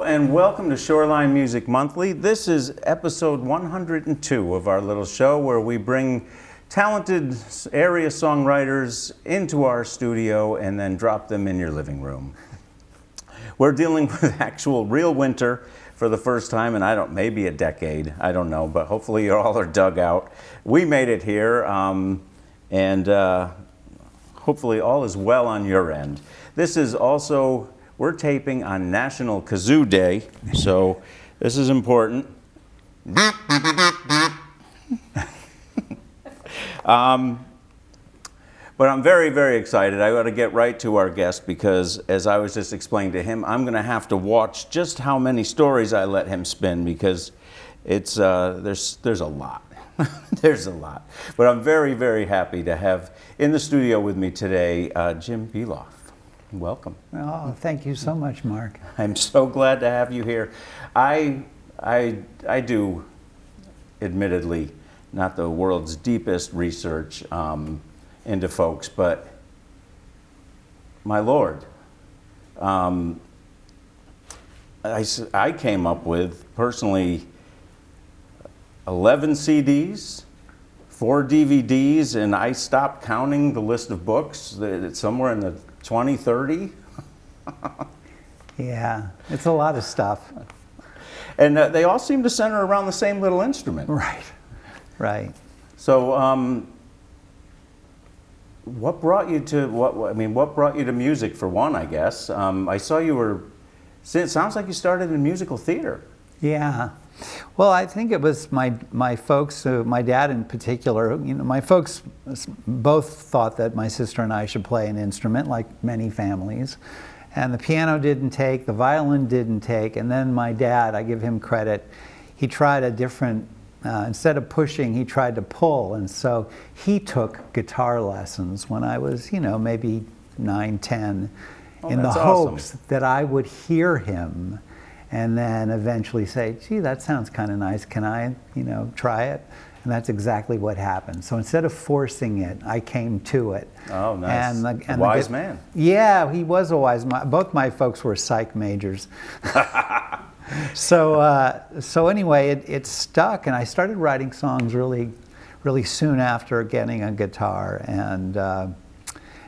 Hello and welcome to Shoreline Music Monthly. This is episode 102 of our little show where we bring talented area songwriters into our studio and then drop them in your living room. We're dealing with actual real winter for the first time in maybe a decade, I don't know, but hopefully you all are dug out. We made it here and hopefully all is well on your end. This is also, we're taping on National Kazoo Day, so this is important. But I'm very, very excited. I got to get right to our guest because, as I was just explaining to him, I'm going to have to watch just how many stories I let him spin because it's there's a lot. There's a lot. But I'm very, very happy to have in the studio with me today Jim Beloff. Welcome. Oh, thank you so much, Mark. I'm so glad to have you here. I do, admittedly, not the world's deepest research into folks, but my Lord, I came up with, personally, 11 CDs, 4 DVDs, and I stopped counting the list of books. It's somewhere in the 20, 30. Yeah, it's a lot of stuff. And they all seem to center around the same little instrument. Right, right. So, what brought you to what brought you to music for one? I guess I saw you were. It sounds like you started in musical theater. Yeah. Well, I think it was my folks, my dad in particular. You know, my folks both thought that my sister and I should play an instrument, like many families. And the piano didn't take, the violin didn't take, and then my dad, I give him credit, he tried a different, instead of pushing, he tried to pull. And so he took guitar lessons when I was, maybe 9, 10, in the hopes that I would hear him and then eventually say, gee, that sounds kind of nice. Can I, try it? And that's exactly what happened. So instead of forcing it, I came to it. Oh, nice. And a wise man. Yeah, he was a wise man. Both my folks were psych majors. So anyway, it stuck, and I started writing songs really soon after getting a guitar.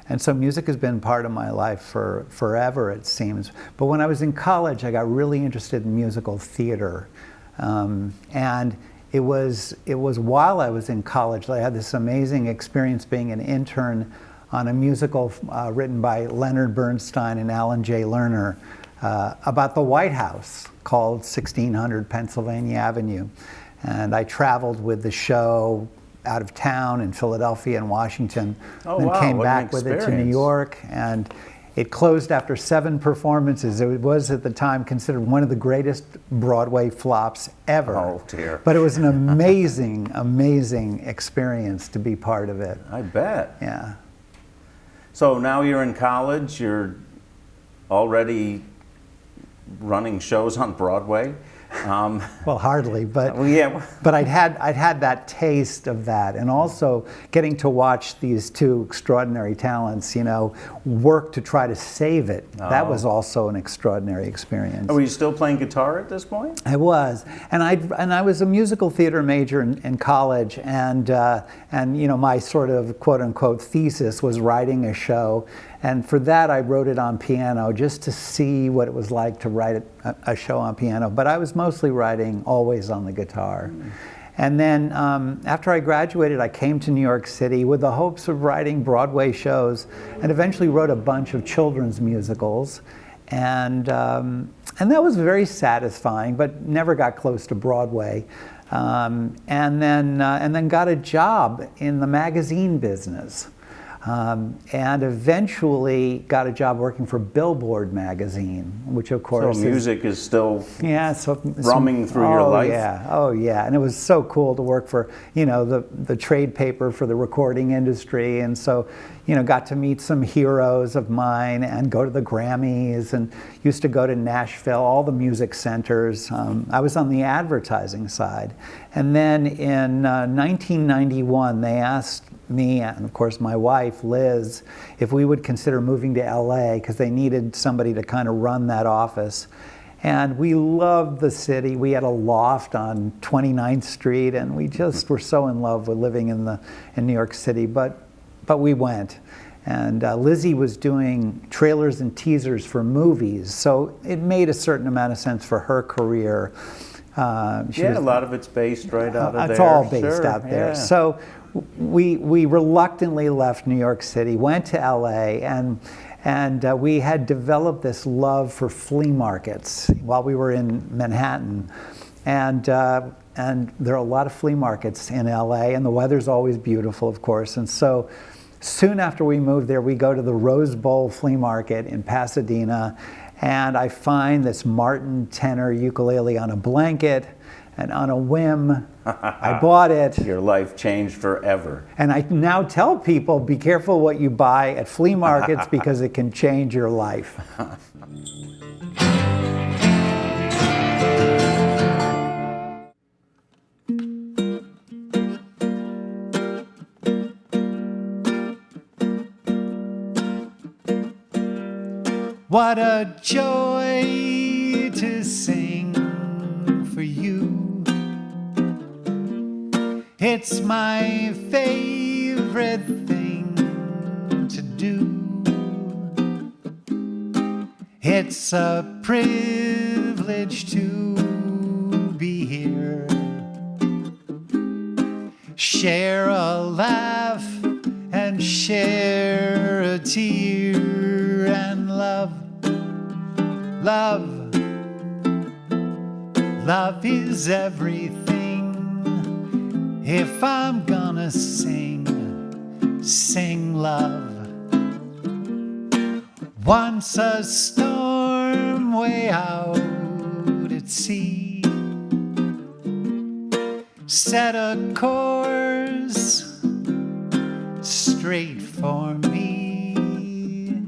And so music has been part of my life for forever, it seems. But when I was in college, I got really interested in musical theater. And it was while I was in college that I had this amazing experience being an intern on a musical written by Leonard Bernstein and Alan J. Lerner about the White House called 1600 Pennsylvania Avenue. And I traveled with the show out of town in Philadelphia and Washington, and came back with it to New York, and it closed after 7 performances. It was at the time considered one of the greatest Broadway flops ever. Oh dear. But it was an amazing, amazing experience to be part of it. I bet. Yeah. So now you're in college, you're already running shows on Broadway. Well, hardly, but yeah. But I'd had that taste of that, and also getting to watch these two extraordinary talents, work to try to save it. Oh. That was also an extraordinary experience. Were you still playing guitar at this point? I was, and I was a musical theater major in college, and my sort of quote unquote thesis was writing a show. And for that, I wrote it on piano just to see what it was like to write a show on piano. But I was mostly writing always on the guitar. Mm. And then after I graduated, I came to New York City with the hopes of writing Broadway shows, and eventually wrote a bunch of children's musicals. And that was very satisfying, but never got close to Broadway. And then got a job in the magazine business. And eventually got a job working for Billboard magazine, which of course music is still rumming through your life. Oh yeah, and it was so cool to work for the trade paper for the recording industry, and so got to meet some heroes of mine and go to the Grammys, and used to go to Nashville, all the music centers. I was on the advertising side, and then in 1991 they asked me and of course my wife Liz if we would consider moving to LA because they needed somebody to kind of run that office. And we loved the city. We had a loft on 29th Street, and we just were so in love with living in New York City. But we went. And Lizzie was doing trailers and teasers for movies, so it made a certain amount of sense for her career. A lot of it's based right out of there. It's all based Sure, out there. yeah. So we reluctantly left New York City, went to LA, and we had developed this love for flea markets while we were in Manhattan. And there are a lot of flea markets in LA, and the weather's always beautiful, of course. And so soon after we moved there, we go to the Rose Bowl Flea Market in Pasadena, and I find this Martin tenor ukulele on a blanket, and on a whim, I bought it. Your life changed forever. And I now tell people, be careful what you buy at flea markets because it can change your life. What a joy to sing for you. It's my favorite thing to do. It's a privilege to be here. Share a laugh and share a tear and love. Love is everything. If I'm gonna sing love. Once a storm way out at sea set a course straight for me.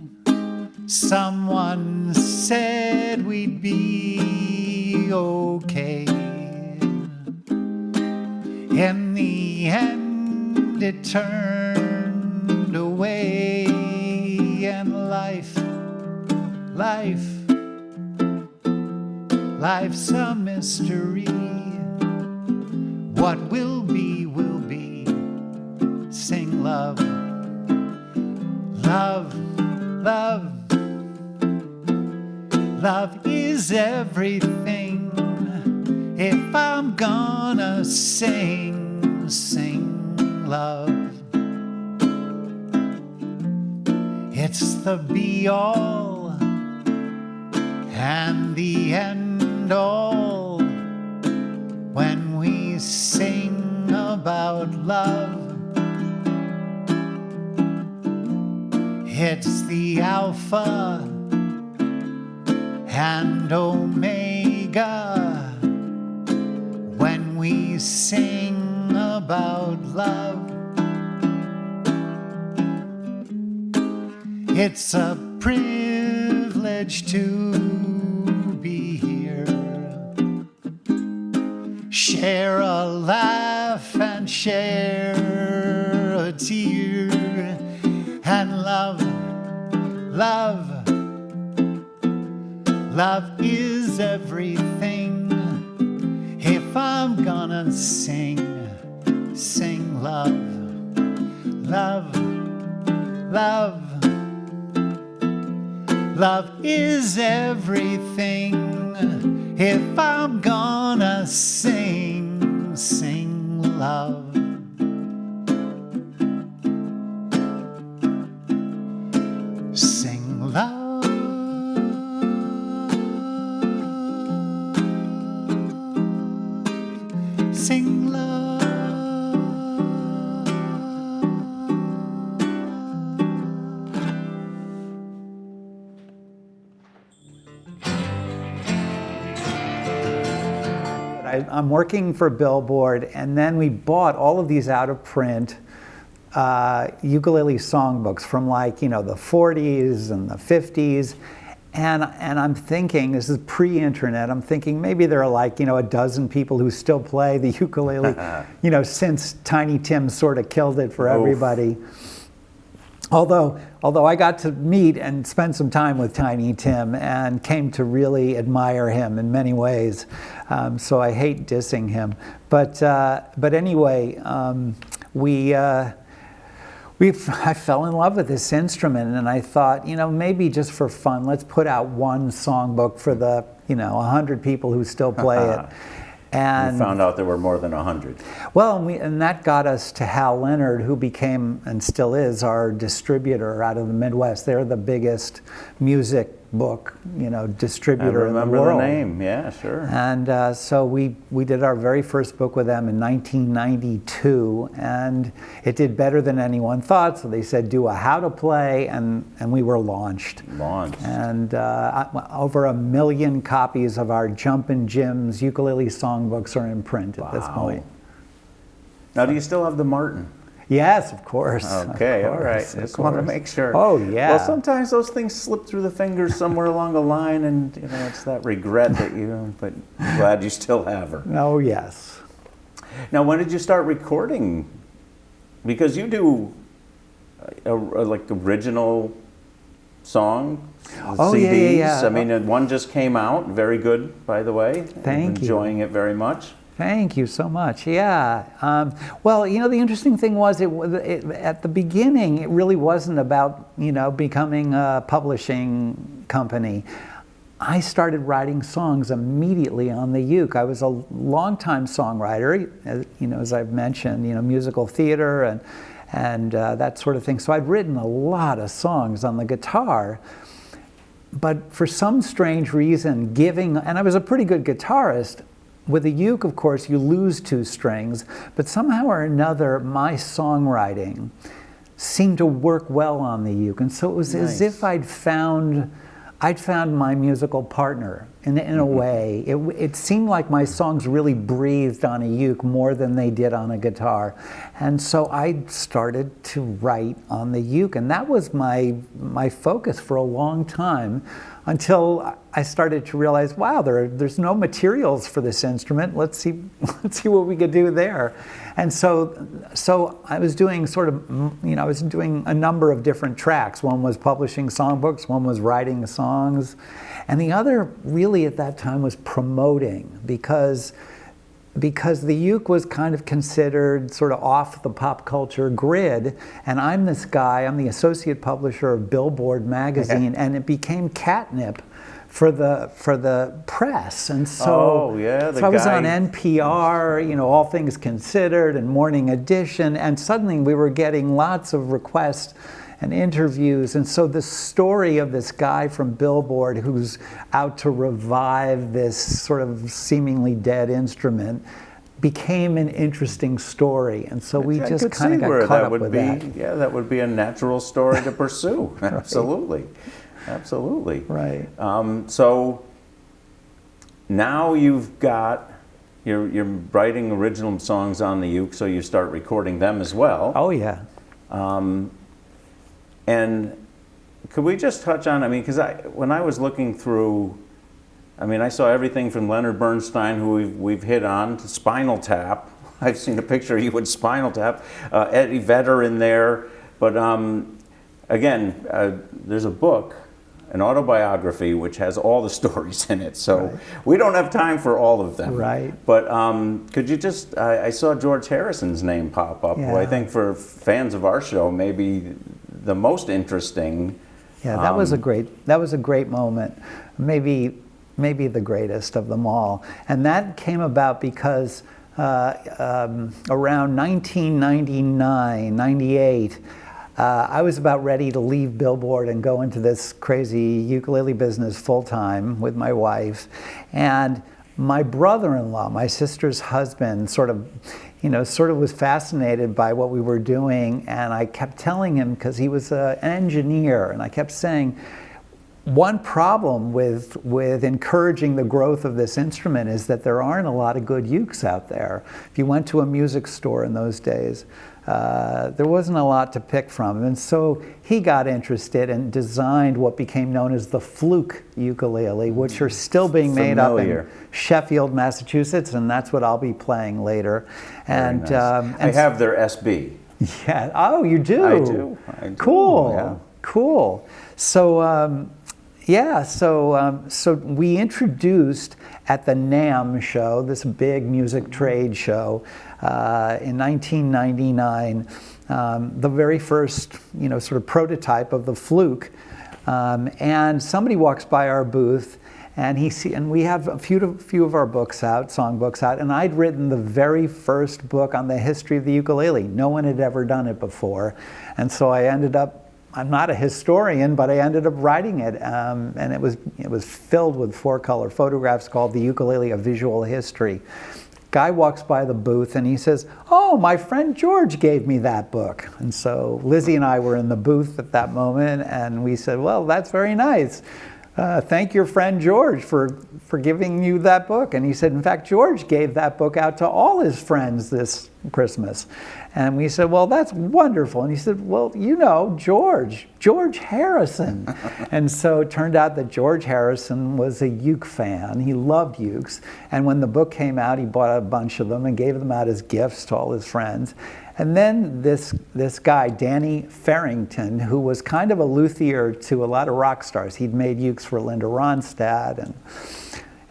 Someone said we'd be okay. In the end, it turned away, and life's a mystery. What will be, will be. Sing love, love, love. Love is everything. If I'm gonna sing love. It's the be-all and the end-all when we sing about love. It's the alpha and omega when we sing about love. It's a privilege to be here. Share a laugh and share a tear and love. Love is everything. If I'm gonna sing love. Love is everything. If I'm gonna sing love. Sing love. Sing love. I'm working for Billboard, and then we bought all of these out of print ukulele songbooks from, like, the 40s and the 50s. And I'm thinking, this is pre-internet, I'm thinking maybe there are like, a dozen people who still play the ukulele, since Tiny Tim sort of killed it for everybody. Although I got to meet and spend some time with Tiny Tim and came to really admire him in many ways, so I hate dissing him. But anyway, I fell in love with this instrument, and I thought, maybe just for fun, let's put out one songbook for the 100 people who still play it. And you found out there were more than 100. Well, and that got us to Hal Leonard, who became and still is our distributor out of the Midwest. They're the biggest music book, distributor in the world. I remember the name. Yeah, sure. And so we did our very first book with them in 1992, and it did better than anyone thought. So they said, do a how to play, and we were launched. And over 1 million copies of our Jumpin' Jim's ukulele songbooks are in print at this point. Now, do you still have the Martin? Yes, of course. Okay, all right. Just want to make sure. Oh, yeah. Well, sometimes those things slip through the fingers somewhere along the line, and it's that regret that but glad you still have her. Oh, yes. Now, when did you start recording? Because you do like original song CDs. Yeah. I mean, one just came out. Very good, by the way. Thank you. Enjoying it very much. Thank you so much. Yeah. Well, the interesting thing was at the beginning, it really wasn't about, becoming a publishing company. I started writing songs immediately on the uke. I was a longtime songwriter, as I've mentioned, musical theater and that sort of thing. So I'd written a lot of songs on the guitar. But for some strange reason, and I was a pretty good guitarist. With a uke, of course, you lose 2 strings, but somehow or another, my songwriting seemed to work well on the uke. And so it was as if I'd found my musical partner in a way. It seemed like my songs really breathed on a uke more than they did on a guitar. And so I started to write on the uke, and that was my focus for a long time, until I started to realize, wow, there's no materials for this instrument. Let's see what we could do there. And so I was doing I was doing a number of different tracks. One was publishing songbooks, one was writing songs, and the other really at that time was promoting, because the uke was kind of considered sort of off the pop culture grid, and I'm the associate publisher of Billboard magazine, and it became catnip for the press, and so I was on NPR, All Things Considered and Morning Edition, and suddenly we were getting lots of requests and interviews, and so the story of this guy from Billboard who's out to revive this sort of seemingly dead instrument became an interesting story, and so we just kind of got caught up with that. Yeah, that would be a natural story to pursue. Right. Absolutely. Right. So now you're writing original songs on the uke, so you start recording them as well. Oh yeah. And could we just touch on, because when I was looking through, I saw everything from Leonard Bernstein, who we've hit on, to Spinal Tap. I've seen a picture of you with Spinal Tap, Eddie Vedder in there. But again, there's a book, an autobiography, which has all the stories in it. So we don't have time for all of them. Right. But could you just, I saw George Harrison's name pop up, who I think for fans of our show, maybe the most interesting. Yeah, that was a great moment. Maybe the greatest of them all. And that came about because around 1999, 98, I was about ready to leave Billboard and go into this crazy ukulele business full time with my wife. And my brother-in-law, my sister's husband, sort of was fascinated by what we were doing. And I kept telling him, because he was an engineer, and I kept saying, one problem with encouraging the growth of this instrument is that there aren't a lot of good ukes out there. If you went to a music store in those days, there wasn't a lot to pick from. And so he got interested and designed what became known as the Fluke ukulele, which are still being made up in Sheffield, Massachusetts, and that's what I'll be playing later. And, nice. I have their SB. Yeah. Oh, you do? I do. Cool. Yeah. Cool. So, so we introduced at the NAMM show, this big music trade show, in 1999, the very first, sort of prototype of the Fluke. And somebody walks by our booth, and we have a few of our books out, songbooks out, and I'd written the very first book on the history of the ukulele. No one had ever done it before, and so I'm not a historian, but I ended up writing it, and it was filled with 4-color photographs called The Ukulele: A Visual History. Guy walks by the booth and he says, "Oh, my friend George gave me that book." And so Lizzie and I were in the booth at that moment, and we said, "Well, that's very nice. Thank your friend George for giving you that book." And he said, "In fact, George gave that book out to all his friends this Christmas." And we said, "Well, that's wonderful." And he said, "Well, George Harrison." And so it turned out that George Harrison was a uke fan. He loved ukes. And when the book came out, he bought a bunch of them and gave them out as gifts to all his friends. And then this guy, Danny Farrington, who was kind of a luthier to a lot of rock stars. He'd made ukes for Linda Ronstadt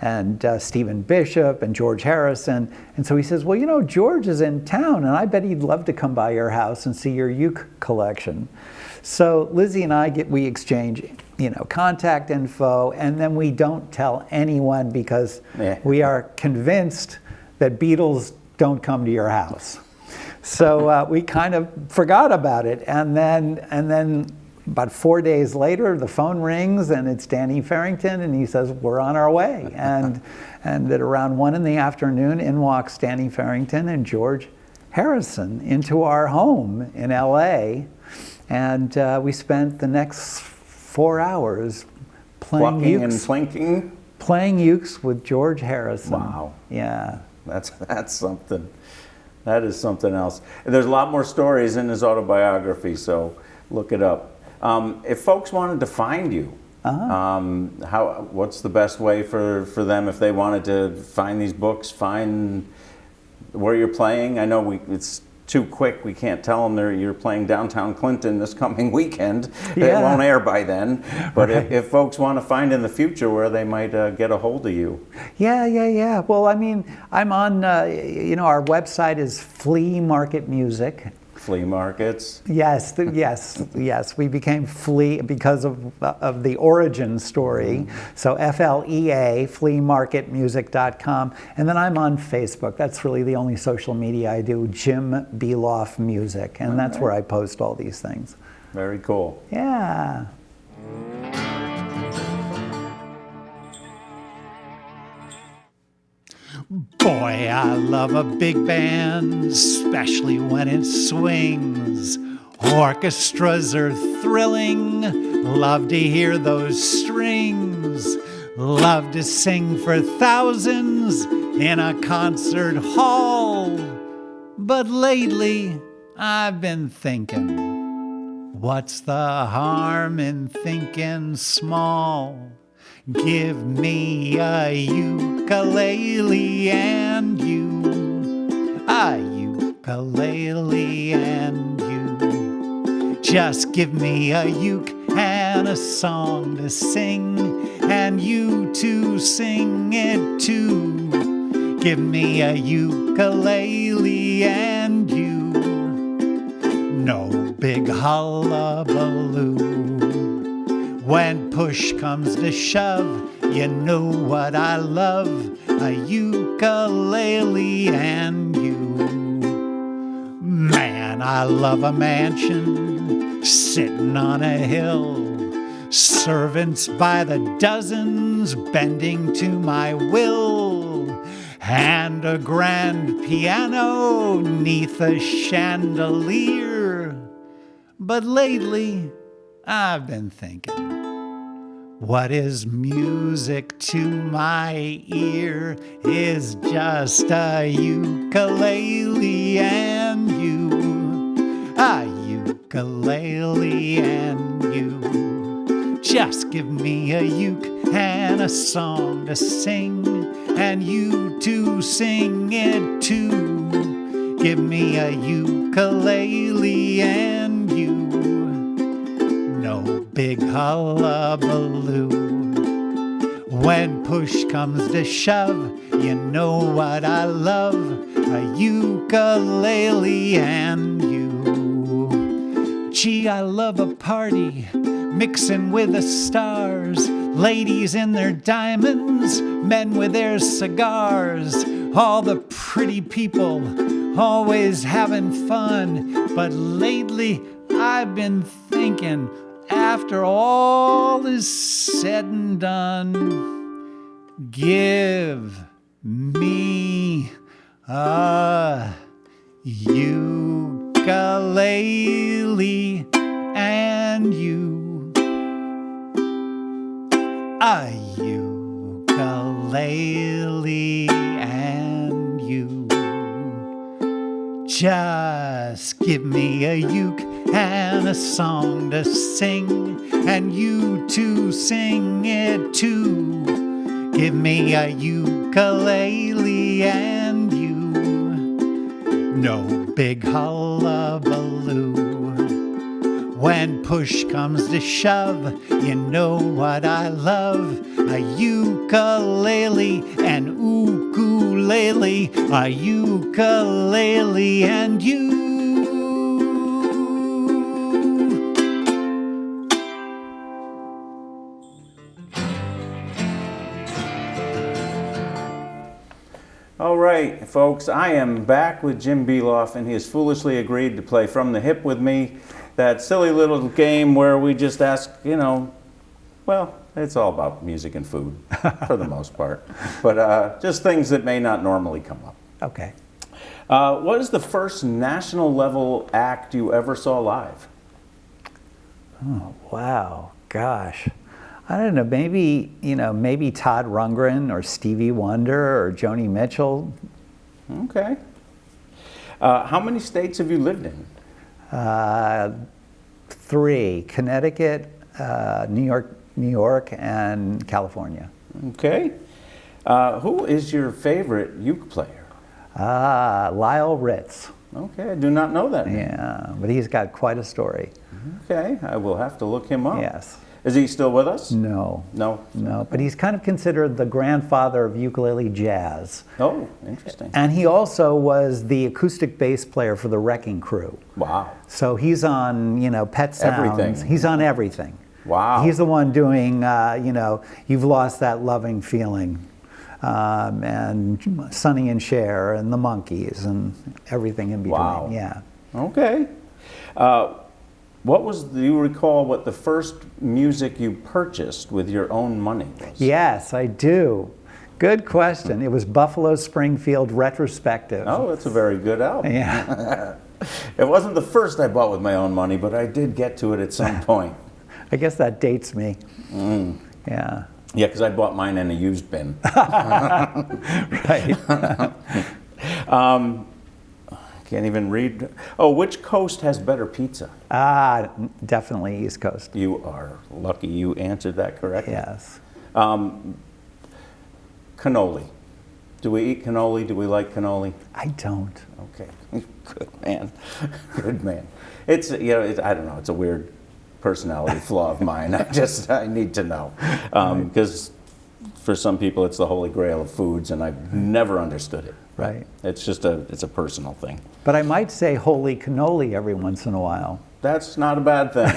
and Stephen Bishop and George Harrison. And so he says, "Well, George is in town, and I bet he'd love to come by your house and see your uke collection." So Lizzie and we exchange, contact info, and then we don't tell anyone because we are convinced that Beatles don't come to your house. So we kind of forgot about it, and then about 4 days later, the phone rings, and it's Danny Farrington, and he says, "We're on our way." And at around 1 p.m, in walks Danny Farrington and George Harrison into our home in L.A., and we spent the next 4 hours playing ukes with George Harrison. Wow. Yeah. That's something. That is something else. And there's a lot more stories in his autobiography, so look it up. If folks wanted to find you, what's the best way for them if they wanted to find these books, find where you're playing? I know it's too quick. We can't tell them you're playing downtown Clinton this coming weekend. Yeah. It won't air by then. But Right. if folks want to find in the future where they might get a hold of you. Yeah. Well, I mean, I'm on, our website is Flea Market Music. Flea markets. Yes. We became Flea because of the origin story. So FLEA, fleamarketmusic.com. And then I'm on Facebook. That's really the only social media I do, Jim Beloff Music. And that's where I post all these things. Very cool. Yeah. Boy, I love a big band, especially when it swings. Orchestras are thrilling, love to hear those strings. Love to sing for thousands in a concert hall. But lately, I've been thinking, what's the harm in thinking small? Give me a ukulele and you, a ukulele and you. Just give me a uke and a song to sing, and you to sing it too. Give me a ukulele and you, no big hullabaloo. When push comes to shove, you know what I love, a ukulele and you. Man, I love a mansion sitting on a hill, servants by the dozens bending to my will, and a grand piano 'neath a chandelier. But lately, I've been thinking, what is music to my ear is just a ukulele and you, a ukulele and you. Just give me a uke and a song to sing, and you to sing it too. give me a ukulele and you. No big hullabaloo. When push comes to shove, you know what I love, a ukulele and you. Gee, I love a party, mixing with the stars, ladies in their diamonds, men with their cigars, all the pretty people always having fun. But lately I've been thinking, after all is said and done, give me a ukulele and you. A ukulele and you. Just give me a uke and a song to sing, and you to sing it too. Give me a ukulele and you. No big hullabaloo. When push comes to shove, you know what I love, a ukulele and ukulele, a ukulele and you. All right, folks, I am back with Jim Beloff, and he has foolishly agreed to play From the Hip with me, that silly little game where we just ask, you know, well, it's all about music and food for the most part, but just things that may not normally come up. Okay. What is the first national level act you ever saw live? Oh, wow. Gosh. I don't know, maybe Todd Rundgren or Stevie Wonder or Joni Mitchell. Okay. How many states have you lived in? 3, Connecticut, New York, and California. Okay. Who is your favorite uke player? Lyle Ritz. Okay, I do not know that name. Yeah, but he's got quite a story. Okay, I will have to look him up. Yes. Is he still with us? No. No? No, but he's kind of considered the grandfather of ukulele jazz. Oh, interesting. And he also was the acoustic bass player for the Wrecking Crew. Wow. So he's on, Pet Sounds. Everything. He's on everything. Wow. He's the one doing, You've Lost That Loving Feeling, and Sonny and Cher, and the Monkees, and everything in between. Wow. Yeah. Okay. Do you recall what the first music you purchased with your own money was? Yes, I do. Good question. It was Buffalo Springfield Retrospective. Oh, that's a very good album. Yeah. It wasn't the first I bought with my own money, but I did get to it at some point. I guess that dates me. Mm. Yeah. Yeah, because I bought mine in a used bin. Right. Can't even read. Oh, which coast has better pizza? Definitely East Coast. You are lucky you answered that correctly. Yes. Cannoli. Do we eat cannoli? Do we like cannoli? I don't. Okay. Good man. Good man. It's, I don't know, it's a weird personality flaw of mine. I need to know. Because for some people it's the holy grail of foods, and I've never understood it. Right. It's just it's a personal thing. But I might say holy cannoli every once in a while. That's not a bad thing.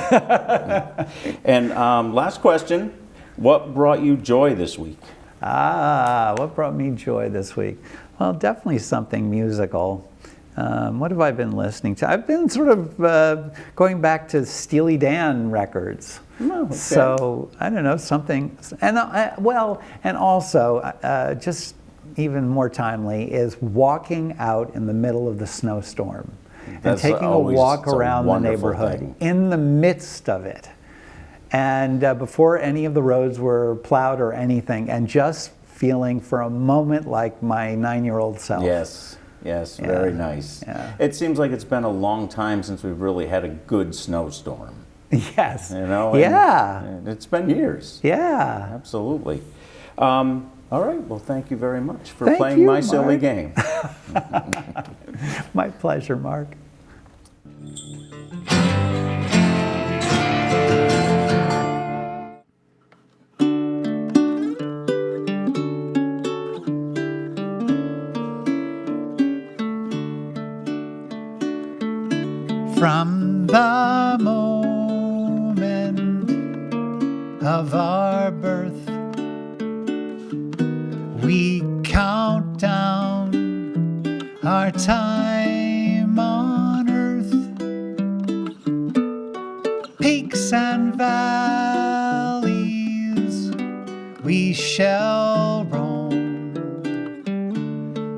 And last question, what brought you joy this week? What brought me joy this week? Well, definitely something musical. What have I been listening to? I've been sort of going back to Steely Dan records. Oh, okay. So, I don't know, something. And also, just even more timely, is walking out in the middle of the snowstorm. That's and taking a walk around the wonderful neighborhood thing. in the midst of it. And before any of the roads were plowed or anything, and just feeling for a moment like my 9-year-old self. Yes, very nice. Yeah. It seems like it's been a long time since we've really had a good snowstorm. Yes. Yeah. And it's been years. Yeah. Absolutely. All right, well, thank you very much for Thank playing you, my silly Mark. game. My pleasure, Mark. From the moment of our birth, we count down our time on earth. Peaks and valleys we shall roam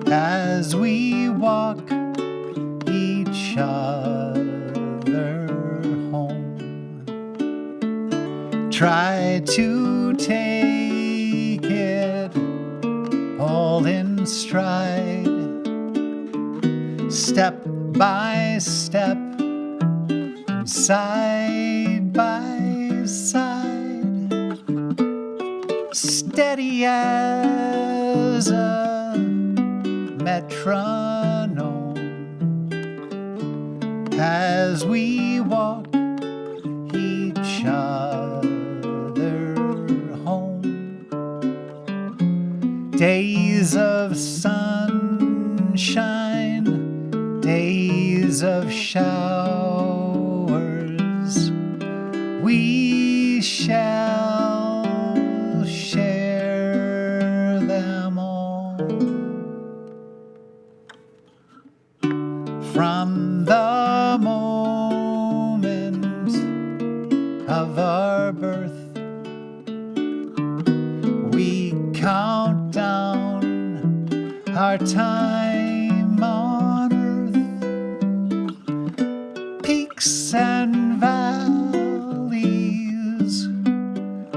as we walk each other home. Try to take it all in stride, step by step, side by side, steady as a metronome as we walk each other home. Days of sunshine, days of showers, we shall share them all. From the moment of our birth, we count down our time on earth. Peaks and valleys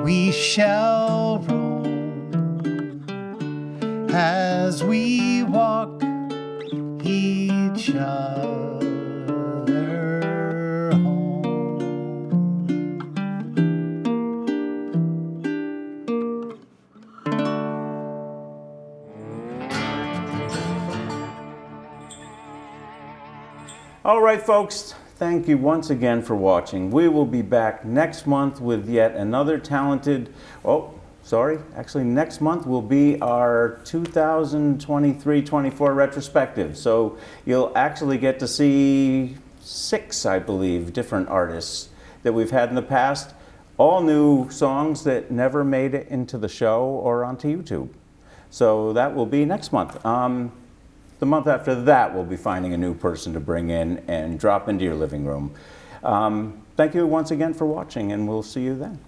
we shall roam as we walk each other home. All right, folks, thank you once again for watching. We will be back next month with yet another talented, actually next month will be our 2023-24 retrospective. So you'll actually get to see 6, I believe, different artists that we've had in the past. All new songs that never made it into the show or onto YouTube. So that will be next month. The month after that, we'll be finding a new person to bring in and drop into your living room. Thank you once again for watching, and we'll see you then.